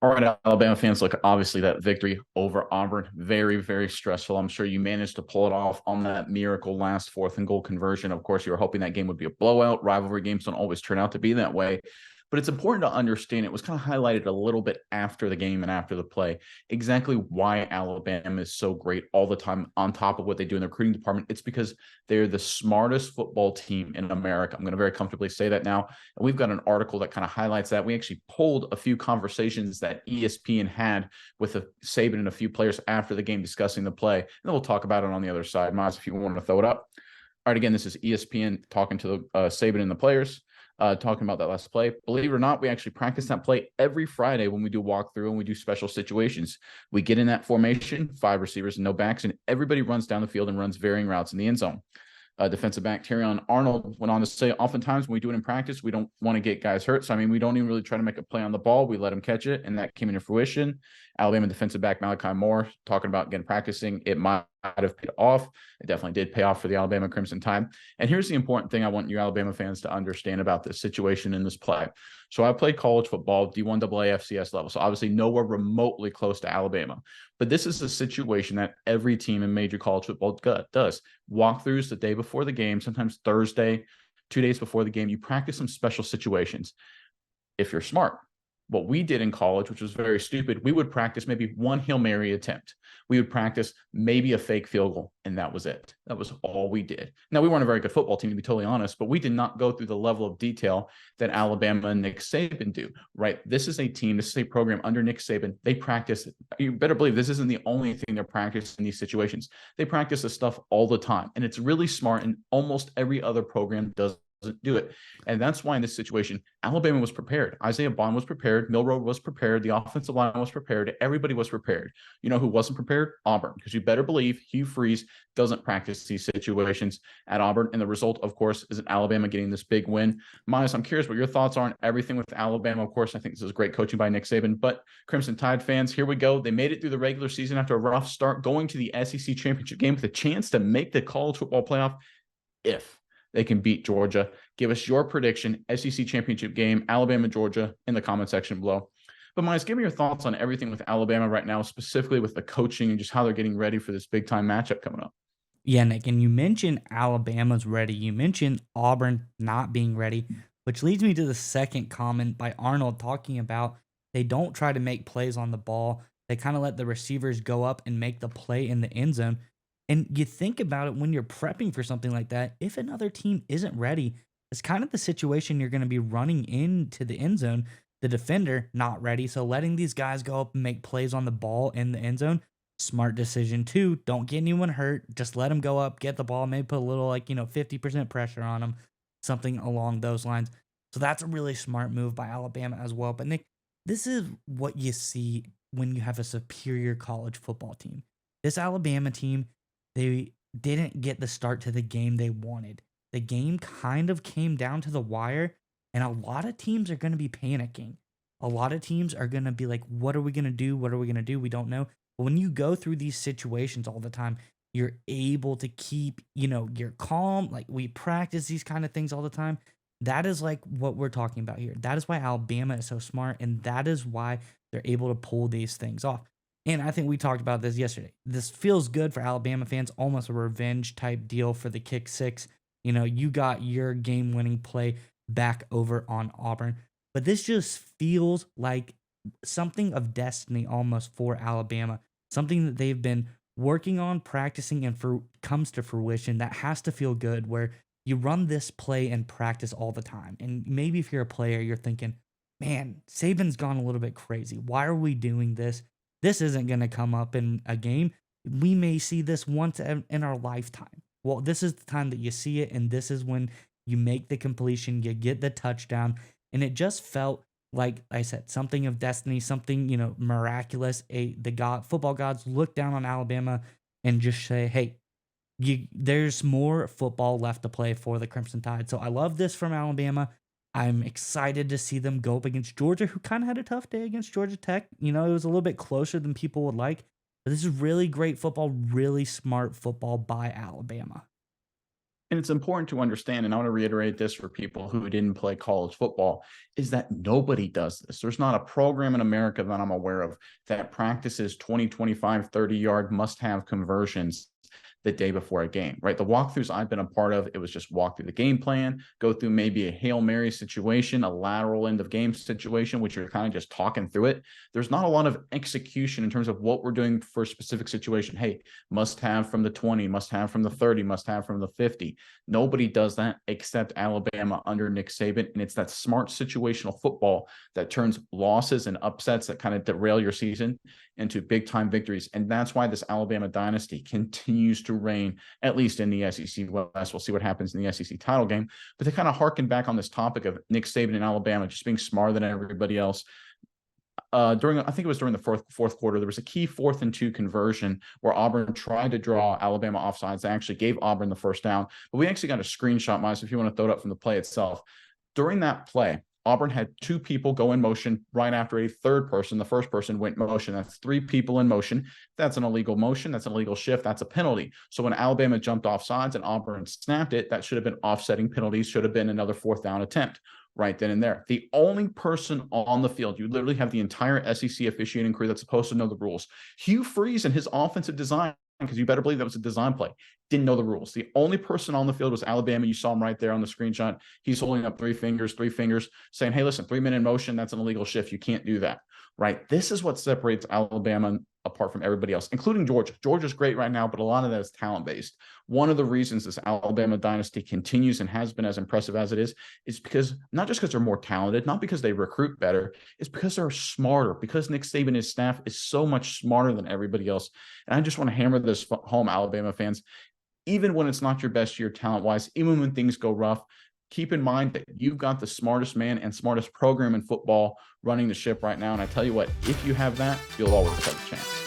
All right, Alabama fans, look, obviously that victory over Auburn, very, very stressful. I'm sure you managed to pull it off on that miracle last fourth and goal conversion. Of course, you were hoping that game would be a blowout. Rivalry games don't always turn out to be that way. But it's important to understand it was kind of highlighted a little bit after the game and after the play, exactly why Alabama is so great all the time on top of what they do in the recruiting department. It's because they're the smartest football team in America. I'm going to very comfortably say that now. And we've got an article that kind of highlights that. We actually pulled a few conversations that ESPN had with Saban and a few players after the game discussing the play. And then we'll talk about it on the other side. Miles, if you want to throw it up. All right, again, this is ESPN talking to the Saban and the players. Talking about that last play. Believe it or not, we actually practice that play every Friday when we do walkthrough and we do special situations. We get in that formation, 5 receivers and no backs, and everybody runs down the field and runs varying routes in the end zone. Defensive back Terrion Arnold went on to say, oftentimes when we do it in practice, we don't want to get guys hurt. So, I mean, we don't even really try to make a play on the ball. We let them catch it, and that came into fruition. Alabama defensive back Malachi Moore talking about, again, practicing. It might have paid off. It definitely did pay off for the Alabama Crimson Tide. And here's the important thing I want you Alabama fans to understand about this situation in this play. So I played college football, D1 AA FCS level. So obviously nowhere remotely close to Alabama. But this is a situation that every team in major college football does. Walkthroughs the day before the game, sometimes Thursday, 2 days before the game. You practice some special situations if you're smart. What we did in college, which was very stupid, we would practice maybe one Hail Mary attempt. We would practice maybe a fake field goal, and that was it. That was all we did. Now, we weren't a very good football team, to be totally honest, but we did not go through the level of detail that Alabama and Nick Saban do, right? This is a team, this is a program under Nick Saban. They practice, you better believe this isn't the only thing they're practicing in these situations. They practice this stuff all the time, and it's really smart, and almost every other program doesn't do it. And that's why in this situation, Alabama was prepared. Isaiah Bond was prepared. Milroe was prepared. The offensive line was prepared. Everybody was prepared. You know who wasn't prepared? Auburn. Because you better believe Hugh Freeze doesn't practice these situations at Auburn. And the result, of course, is Alabama getting this big win. Miles, I'm curious what your thoughts are on everything with Alabama. Of course, I think this is great coaching by Nick Saban. But Crimson Tide fans, here we go. They made it through the regular season after a rough start, going to the SEC championship game with a chance to make the college football playoff if they can beat Georgia. Give us your prediction, SEC championship game, Alabama, Georgia, in the comment section below. But Miles, give me your thoughts on everything with Alabama right now, specifically with the coaching and just how they're getting ready for this big time matchup coming up. Yeah, Nick, and you mentioned Alabama's ready. You mentioned Auburn not being ready, which leads me to the second comment by Arnold talking about they don't try to make plays on the ball. They kind of let the receivers go up and make the play in the end zone. And you think about it when you're prepping for something like that, if another team isn't ready, it's kind of the situation you're going to be running into the end zone, the defender not ready. So letting these guys go up and make plays on the ball in the end zone, smart decision too. Don't get anyone hurt. Just let them go up, get the ball, maybe put a little 50% pressure on them, something along those lines. So that's a really smart move by Alabama as well. But Nick, this is what you see when you have a superior college football team. This Alabama team, they didn't get the start to the game they wanted. The game kind of came down to the wire, and a lot of teams are going to be panicking. A lot of teams are going to be like, what are we going to do? What are we going to do? We don't know. But when you go through these situations all the time, you're able to keep, you're calm. Like we practice these kind of things all the time. That is like what we're talking about here. That is why Alabama is so smart, and that is why they're able to pull these things off. And I think we talked about this yesterday. This feels good for Alabama fans, almost a revenge type deal for the kick six. You got your game winning play back over on Auburn. But this just feels like something of destiny almost for Alabama, something that they've been working on, practicing, and for comes to fruition. That has to feel good where you run this play and practice all the time. And maybe if you're a player, you're thinking, man, Saban's gone a little bit crazy. Why are we doing this? This isn't going to come up in a game. We may see this once in our lifetime. Well, this is the time that you see it, and this is when you make the completion, you get the touchdown, and it just felt like I said, something of destiny, something miraculous. The football gods look down on Alabama and just say, "Hey, there's more football left to play for the Crimson Tide." So I love this from Alabama. I'm excited to see them go up against Georgia, who kind of had a tough day against Georgia Tech. It was a little bit closer than people would like. But this is really great football, really smart football by Alabama. And it's important to understand, and I want to reiterate this for people who didn't play college football, is that nobody does this. There's not a program in America that I'm aware of that practices 20, 25, 30-yard must-have conversions the day before a game, right? The walkthroughs I've been a part of, it was just walk through the game plan, go through maybe a Hail Mary situation, a lateral end of game situation, which you're kind of just talking through it. There's not a lot of execution in terms of what we're doing for a specific situation. Hey, must have from the 20, must have from the 30, must have from the 50. Nobody does that except Alabama under Nick Saban. And it's that smart situational football that turns losses and upsets that kind of derail your season into big time victories. And that's why this Alabama dynasty continues to reign, at least in the SEC West. We'll see what happens in the SEC title game. But to kind of harken back on this topic of Nick Saban and Alabama just being smarter than everybody else, I think it was during the fourth quarter, there was a key 4th and 2 conversion where Auburn tried to draw Alabama offsides. They actually gave Auburn the first down, but we actually got a screenshot, Miles, if you want to throw it up from the play itself. During that play, Auburn had 2 people go in motion right after a third person. The first person went motion. That's 3 people in motion. That's an illegal motion. That's an illegal shift. That's a penalty. So when Alabama jumped off sides and Auburn snapped it, that should have been offsetting penalties, should have been another 4th down attempt right then and there. The only person on the field, you literally have the entire SEC officiating crew that's supposed to know the rules. Hugh Freeze and his offensive design, because you better believe that was a design play, didn't know the rules. The only person on the field was Alabama. You saw him right there on the screenshot. He's holding up 3 fingers, saying, hey, listen, 3-minute motion, that's an illegal shift. You can't do that, right? This is what separates Alabama apart from everybody else, including Georgia. Georgia's great right now, but a lot of that is talent-based. One of the reasons this Alabama dynasty continues and has been as impressive as it is because not just because they're more talented, not because they recruit better, it's because they're smarter, because Nick Saban and his staff is so much smarter than everybody else. And I just want to hammer this home, Alabama fans. Even when it's not your best year talent-wise, even when things go rough, keep in mind that you've got the smartest man and smartest program in football running the ship right now. And I tell you what, if you have that, you'll always have a chance.